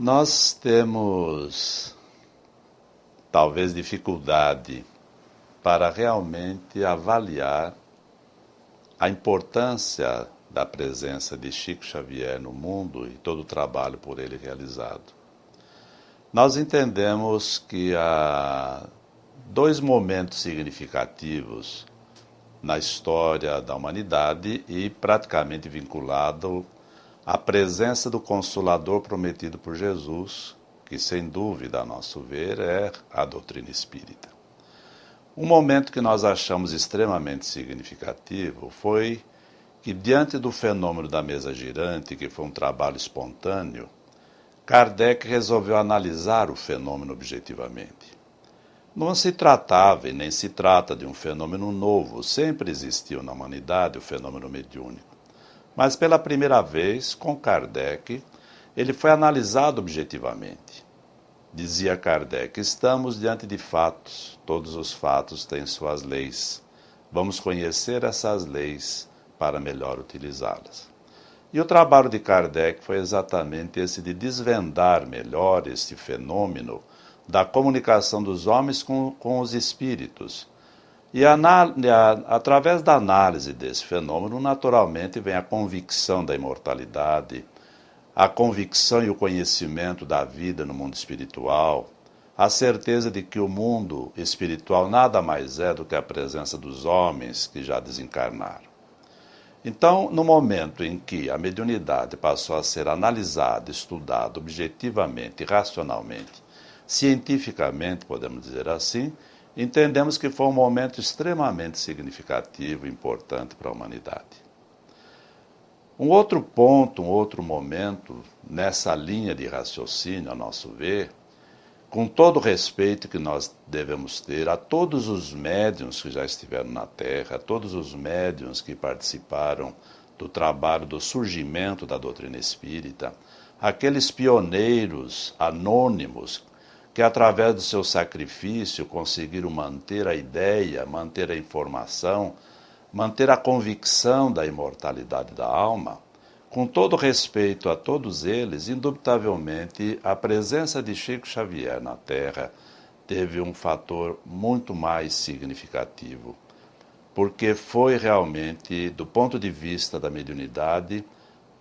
Nós temos, talvez, dificuldade para realmente avaliar a importância da presença de Chico Xavier no mundo e todo o trabalho por ele realizado. Nós entendemos que há dois momentos significativos na história da humanidade e praticamente vinculado à presença do Consolador prometido por Jesus, que sem dúvida, a nosso ver, é a doutrina espírita. Um momento que nós achamos extremamente significativo foi que, diante do fenômeno da mesa girante, que foi um trabalho espontâneo, Kardec resolveu analisar o fenômeno objetivamente. Não se tratava e nem se trata de um fenômeno novo, sempre existiu na humanidade o fenômeno mediúnico. Mas pela primeira vez, com Kardec, ele foi analisado objetivamente. Dizia Kardec, estamos diante de fatos, todos os fatos têm suas leis. Vamos conhecer essas leis para melhor utilizá-las. E o trabalho de Kardec foi exatamente esse de desvendar melhor este fenômeno da comunicação dos homens com os espíritos. E através da análise desse fenômeno, naturalmente, vem a convicção da imortalidade, a convicção e o conhecimento da vida no mundo espiritual, a certeza de que o mundo espiritual nada mais é do que a presença dos homens que já desencarnaram. Então, no momento em que a mediunidade passou a ser analisada, estudada objetivamente, racionalmente, cientificamente, podemos dizer assim, entendemos que foi um momento extremamente significativo e importante para a humanidade. Um outro ponto, um outro momento nessa linha de raciocínio, a nosso ver, com todo o respeito que nós devemos ter a todos os médiuns que já estiveram na Terra, a todos os médiuns que participaram do trabalho do surgimento da doutrina espírita, aqueles pioneiros anônimos que, através do seu sacrifício, conseguiram manter a ideia, manter a informação, manter a convicção da imortalidade da alma. Com todo respeito a todos eles, indubitavelmente, a presença de Chico Xavier na Terra teve um fator muito mais significativo, porque foi realmente, do ponto de vista da mediunidade,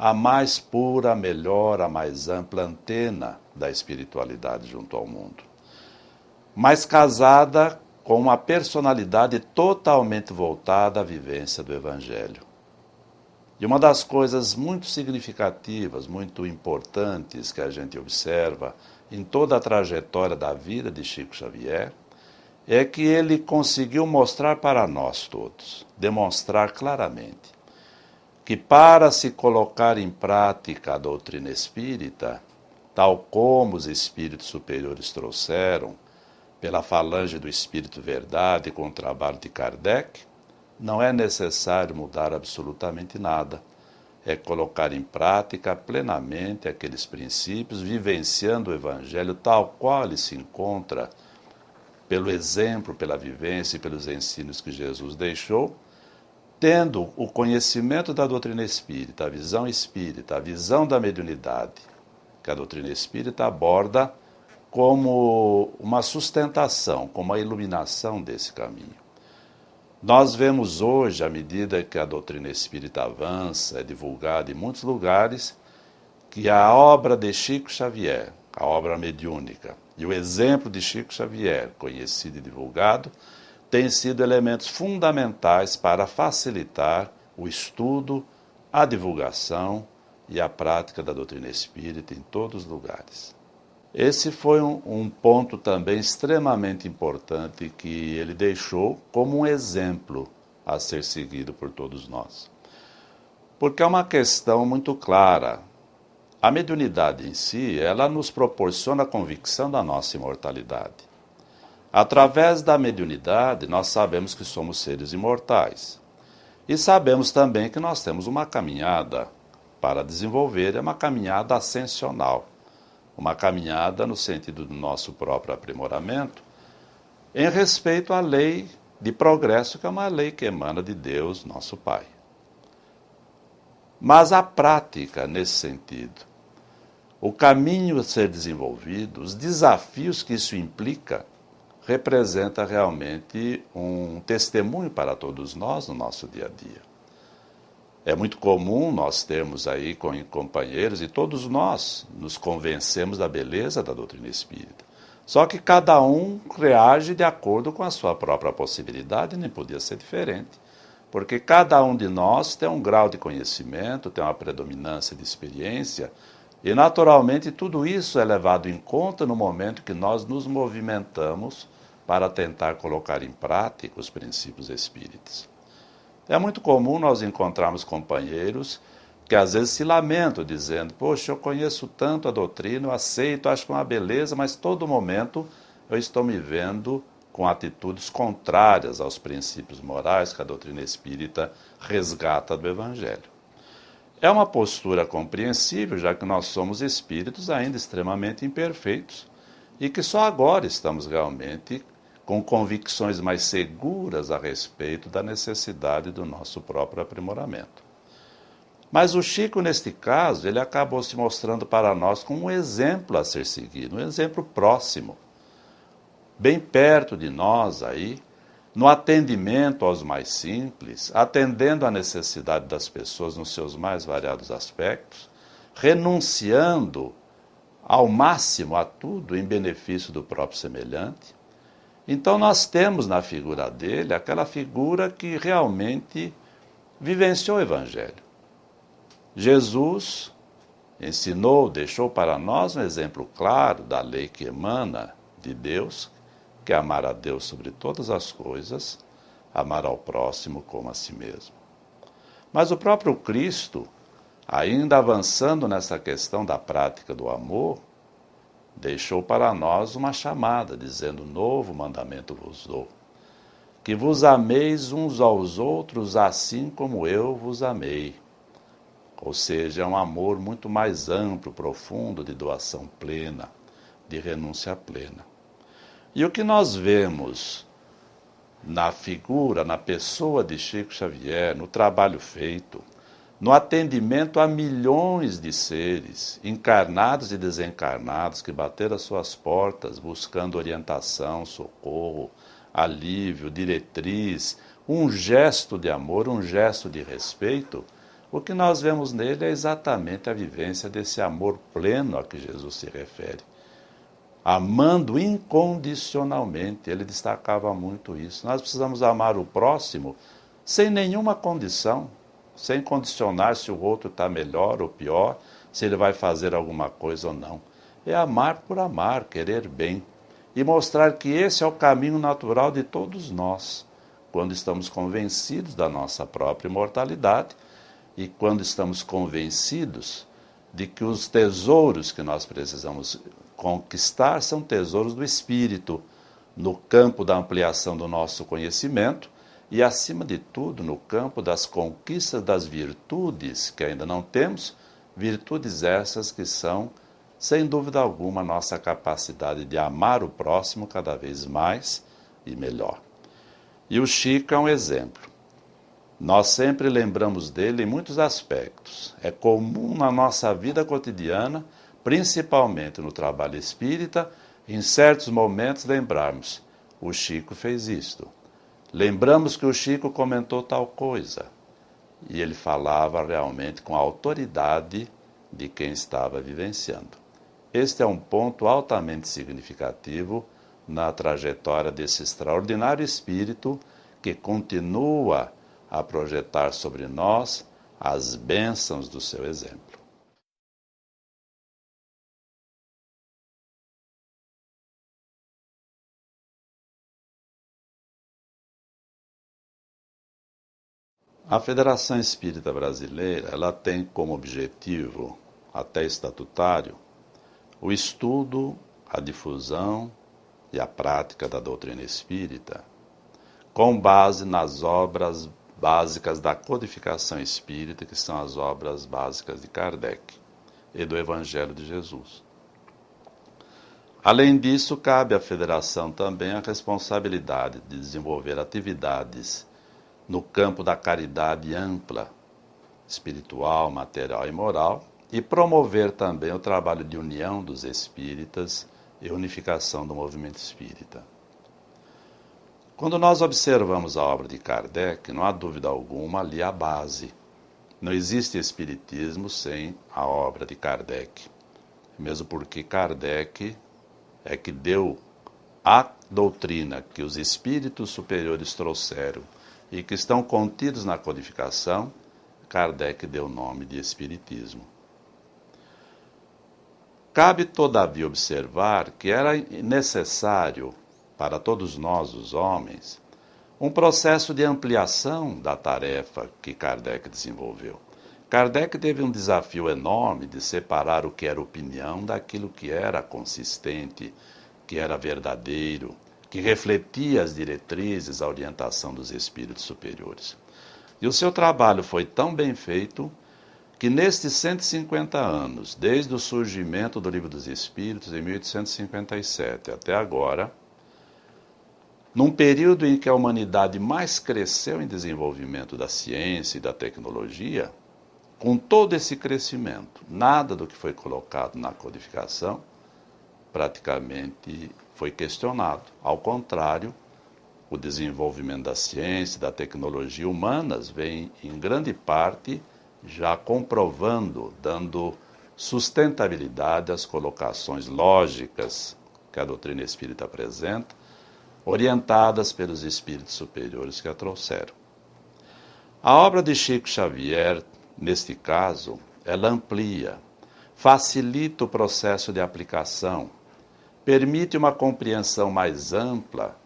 a mais pura, a melhor, a mais ampla antena da espiritualidade junto ao mundo. Mas casada com uma personalidade totalmente voltada à vivência do Evangelho. E uma das coisas muito significativas, muito importantes que a gente observa em toda a trajetória da vida de Chico Xavier, é que ele conseguiu mostrar para nós todos, demonstrar claramente, que para se colocar em prática a doutrina espírita, tal como os espíritos superiores trouxeram, pela falange do Espírito Verdade com o trabalho de Kardec, não é necessário mudar absolutamente nada. É colocar em prática plenamente aqueles princípios, vivenciando o Evangelho tal qual ele se encontra, pelo exemplo, pela vivência e pelos ensinos que Jesus deixou, tendo o conhecimento da doutrina espírita, a visão da mediunidade, que a doutrina espírita aborda como uma sustentação, como a iluminação desse caminho. Nós vemos hoje, à medida que a doutrina espírita avança, é divulgada em muitos lugares, que a obra de Chico Xavier, a obra mediúnica, e o exemplo de Chico Xavier, conhecido e divulgado, têm sido elementos fundamentais para facilitar o estudo, a divulgação e a prática da doutrina espírita em todos os lugares. Esse foi um ponto também extremamente importante que ele deixou como um exemplo a ser seguido por todos nós. Porque é uma questão muito clara. A mediunidade em si, ela nos proporciona a convicção da nossa imortalidade. Através da mediunidade, nós sabemos que somos seres imortais. E sabemos também que nós temos uma caminhada para desenvolver, é uma caminhada ascensional. Uma caminhada no sentido do nosso próprio aprimoramento, em respeito à lei de progresso, que é uma lei que emana de Deus, nosso Pai. Mas a prática, nesse sentido, o caminho a ser desenvolvido, os desafios que isso implica, representa realmente um testemunho para todos nós no nosso dia a dia. É muito comum nós termos aí companheiros e todos nós nos convencemos da beleza da doutrina espírita. Só que cada um reage de acordo com a sua própria possibilidade, nem podia ser diferente. Porque cada um de nós tem um grau de conhecimento, tem uma predominância de experiência, e naturalmente tudo isso é levado em conta no momento que nós nos movimentamos para tentar colocar em prática os princípios espíritas. É muito comum nós encontrarmos companheiros que às vezes se lamentam, dizendo: poxa, eu conheço tanto a doutrina, eu aceito, acho que é uma beleza, mas todo momento eu estou me vendo com atitudes contrárias aos princípios morais que a doutrina espírita resgata do Evangelho. É uma postura compreensível, já que nós somos espíritos ainda extremamente imperfeitos e que só agora estamos realmente com convicções mais seguras a respeito da necessidade do nosso próprio aprimoramento. Mas o Chico, neste caso, ele acabou se mostrando para nós como um exemplo a ser seguido, um exemplo próximo, bem perto de nós aí, no atendimento aos mais simples, atendendo à necessidade das pessoas nos seus mais variados aspectos, renunciando ao máximo a tudo em benefício do próprio semelhante. Então nós temos na figura dele aquela figura que realmente vivenciou o Evangelho. Jesus ensinou, deixou para nós um exemplo claro da lei que emana de Deus, que é amar a Deus sobre todas as coisas, amar ao próximo como a si mesmo. Mas o próprio Cristo, ainda avançando nessa questão da prática do amor, deixou para nós uma chamada, dizendo: novo mandamento vos dou, que vos ameis uns aos outros assim como eu vos amei. Ou seja, é um amor muito mais amplo, profundo, de doação plena, de renúncia plena. E o que nós vemos na figura, na pessoa de Chico Xavier, no trabalho feito, no atendimento a milhões de seres, encarnados e desencarnados, que bateram às suas portas buscando orientação, socorro, alívio, diretriz, um gesto de amor, um gesto de respeito, o que nós vemos nele é exatamente a vivência desse amor pleno a que Jesus se refere. Amando incondicionalmente, ele destacava muito isso. Nós precisamos amar o próximo sem nenhuma condição, sem condicionar se o outro está melhor ou pior, se ele vai fazer alguma coisa ou não. É amar por amar, querer bem. E mostrar que esse é o caminho natural de todos nós, quando estamos convencidos da nossa própria imortalidade e quando estamos convencidos de que os tesouros que nós precisamos conquistar são tesouros do espírito, no campo da ampliação do nosso conhecimento, e, acima de tudo, no campo das conquistas das virtudes que ainda não temos, virtudes essas que são, sem dúvida alguma, a nossa capacidade de amar o próximo cada vez mais e melhor. E o Chico é um exemplo. Nós sempre lembramos dele em muitos aspectos. É comum na nossa vida cotidiana, principalmente no trabalho espírita, em certos momentos lembrarmos: o Chico fez isto. Lembramos que o Chico comentou tal coisa, e ele falava realmente com a autoridade de quem estava vivenciando. Este é um ponto altamente significativo na trajetória desse extraordinário espírito que continua a projetar sobre nós as bênçãos do seu exemplo. A Federação Espírita Brasileira, ela tem como objetivo, até estatutário, o estudo, a difusão e a prática da doutrina espírita, com base nas obras básicas da codificação espírita, que são as obras básicas de Kardec e do Evangelho de Jesus. Além disso, cabe à Federação também a responsabilidade de desenvolver atividades no campo da caridade ampla, espiritual, material e moral, e promover também o trabalho de união dos espíritas e unificação do movimento espírita. Quando nós observamos a obra de Kardec, não há dúvida alguma ali a base. Não existe espiritismo sem a obra de Kardec. Mesmo porque Kardec é que deu a doutrina que os espíritos superiores trouxeram e que estão contidos na codificação, Kardec deu o nome de espiritismo. Cabe, todavia, observar que era necessário, para todos nós, os homens, um processo de ampliação da tarefa que Kardec desenvolveu. Kardec teve um desafio enorme de separar o que era opinião daquilo que era consistente, que era verdadeiro, que refletia as diretrizes, a orientação dos espíritos superiores. E o seu trabalho foi tão bem feito que nestes 150 anos, desde o surgimento do Livro dos Espíritos, em 1857 até agora, num período em que a humanidade mais cresceu em desenvolvimento da ciência e da tecnologia, com todo esse crescimento, nada do que foi colocado na codificação praticamente foi questionado. Ao contrário, o desenvolvimento da ciência e da tecnologia humanas vem, em grande parte, já comprovando, dando sustentabilidade às colocações lógicas que a doutrina espírita apresenta, orientadas pelos espíritos superiores que a trouxeram. A obra de Chico Xavier, neste caso, ela amplia, facilita o processo de aplicação, permite uma compreensão mais ampla,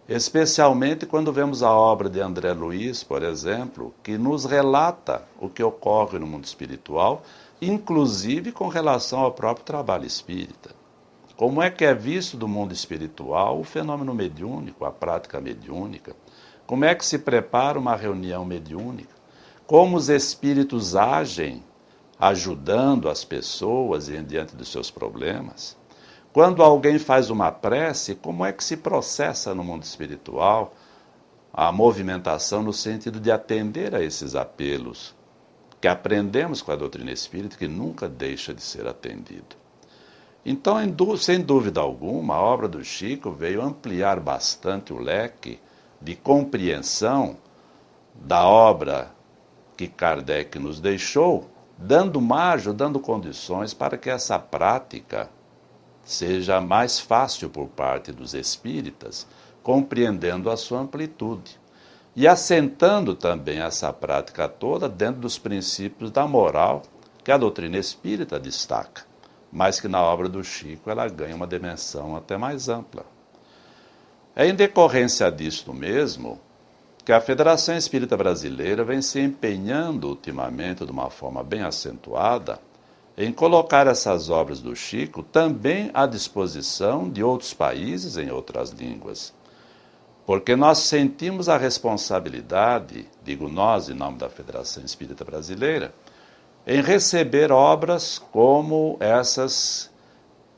especialmente quando vemos a obra de André Luiz, por exemplo, que nos relata o que ocorre no mundo espiritual, inclusive com relação ao próprio trabalho espírita. Como é que é visto do mundo espiritual o fenômeno mediúnico, a prática mediúnica? Como é que se prepara uma reunião mediúnica? Como os espíritos agem, ajudando as pessoas diante dos seus problemas? Quando alguém faz uma prece, como é que se processa no mundo espiritual a movimentação no sentido de atender a esses apelos que aprendemos com a doutrina espírita, que nunca deixa de ser atendido? Então, sem dúvida alguma, a obra do Chico veio ampliar bastante o leque de compreensão da obra que Kardec nos deixou, dando margem, dando condições para que essa prática seja mais fácil por parte dos espíritas, compreendendo a sua amplitude e assentando também essa prática toda dentro dos princípios da moral que a doutrina espírita destaca, mas que na obra do Chico ela ganha uma dimensão até mais ampla. É em decorrência disto mesmo que a Federação Espírita Brasileira vem se empenhando ultimamente de uma forma bem acentuada em colocar essas obras do Chico também à disposição de outros países em outras línguas. Porque nós sentimos a responsabilidade, digo nós em nome da Federação Espírita Brasileira, em receber obras como essas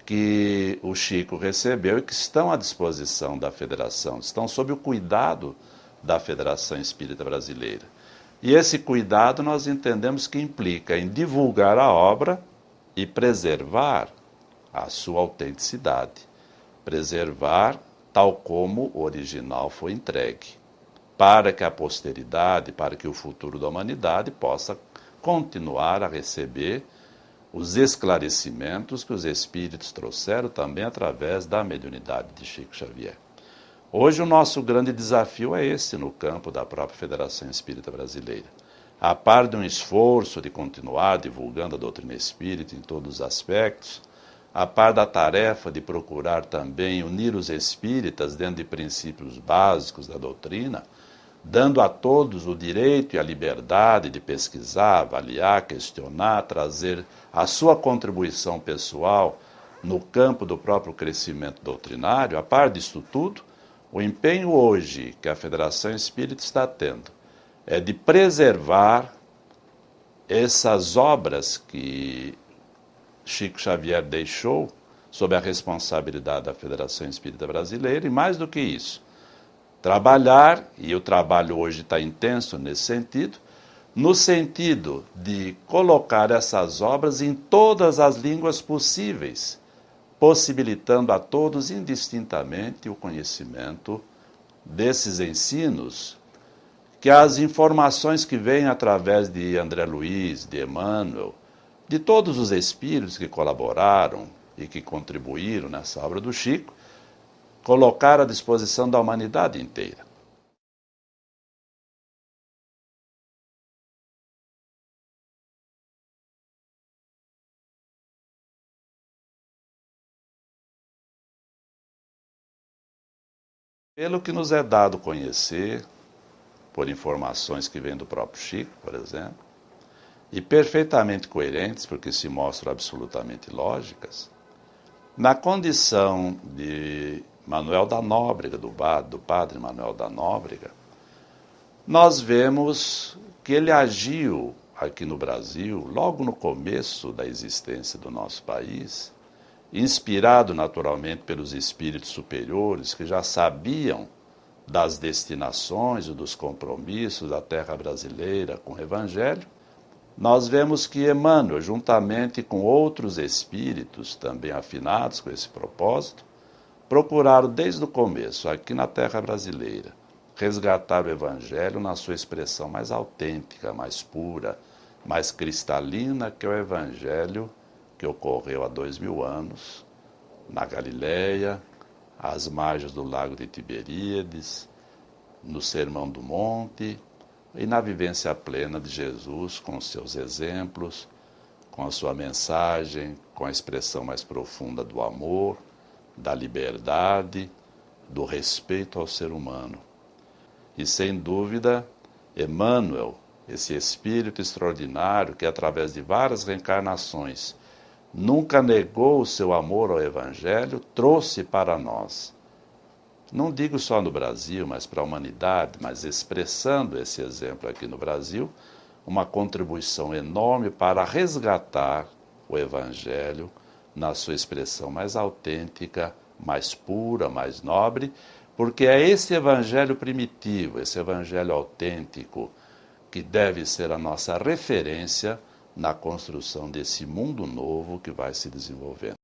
que o Chico recebeu e que estão à disposição da Federação, estão sob o cuidado da Federação Espírita Brasileira. E esse cuidado nós entendemos que implica em divulgar a obra e preservar a sua autenticidade, preservar tal como o original foi entregue, para que a posteridade, para que o futuro da humanidade possa continuar a receber os esclarecimentos que os espíritos trouxeram também através da mediunidade de Chico Xavier. Hoje o nosso grande desafio é esse no campo da própria Federação Espírita Brasileira. A par de um esforço de continuar divulgando a doutrina espírita em todos os aspectos, a par da tarefa de procurar também unir os espíritas dentro de princípios básicos da doutrina, dando a todos o direito e a liberdade de pesquisar, avaliar, questionar, trazer a sua contribuição pessoal no campo do próprio crescimento doutrinário, a par disto tudo, o empenho hoje que a Federação Espírita está tendo é de preservar essas obras que Chico Xavier deixou sob a responsabilidade da Federação Espírita Brasileira e, mais do que isso, trabalhar, e o trabalho hoje está intenso nesse sentido, no sentido de colocar essas obras em todas as línguas possíveis, possibilitando a todos indistintamente o conhecimento desses ensinos, que as informações que vêm através de André Luiz, de Emmanuel, de todos os espíritos que colaboraram e que contribuíram nessa obra do Chico, colocar à disposição da humanidade inteira. Pelo que nos é dado conhecer, por informações que vêm do próprio Chico, por exemplo, e perfeitamente coerentes, porque se mostram absolutamente lógicas, na condição de Manuel da Nóbrega, do padre Manuel da Nóbrega, nós vemos que ele agiu aqui no Brasil, logo no começo da existência do nosso país, inspirado naturalmente pelos espíritos superiores que já sabiam das destinações e dos compromissos da terra brasileira com o Evangelho. Nós vemos que Emmanuel, juntamente com outros espíritos também afinados com esse propósito, procuraram desde o começo, aqui na terra brasileira, resgatar o Evangelho na sua expressão mais autêntica, mais pura, mais cristalina, que é o Evangelho que ocorreu há 2000 anos, na Galileia, às margens do lago de Tiberíades, no Sermão do Monte e na vivência plena de Jesus, com os seus exemplos, com a sua mensagem, com a expressão mais profunda do amor, da liberdade, do respeito ao ser humano. E, sem dúvida, Emmanuel, esse espírito extraordinário que, através de várias reencarnações, nunca negou o seu amor ao Evangelho, trouxe para nós, não digo só no Brasil, mas para a humanidade, mas expressando esse exemplo aqui no Brasil, uma contribuição enorme para resgatar o Evangelho na sua expressão mais autêntica, mais pura, mais nobre, porque é esse Evangelho primitivo, esse Evangelho autêntico, que deve ser a nossa referência na construção desse mundo novo que vai se desenvolvendo.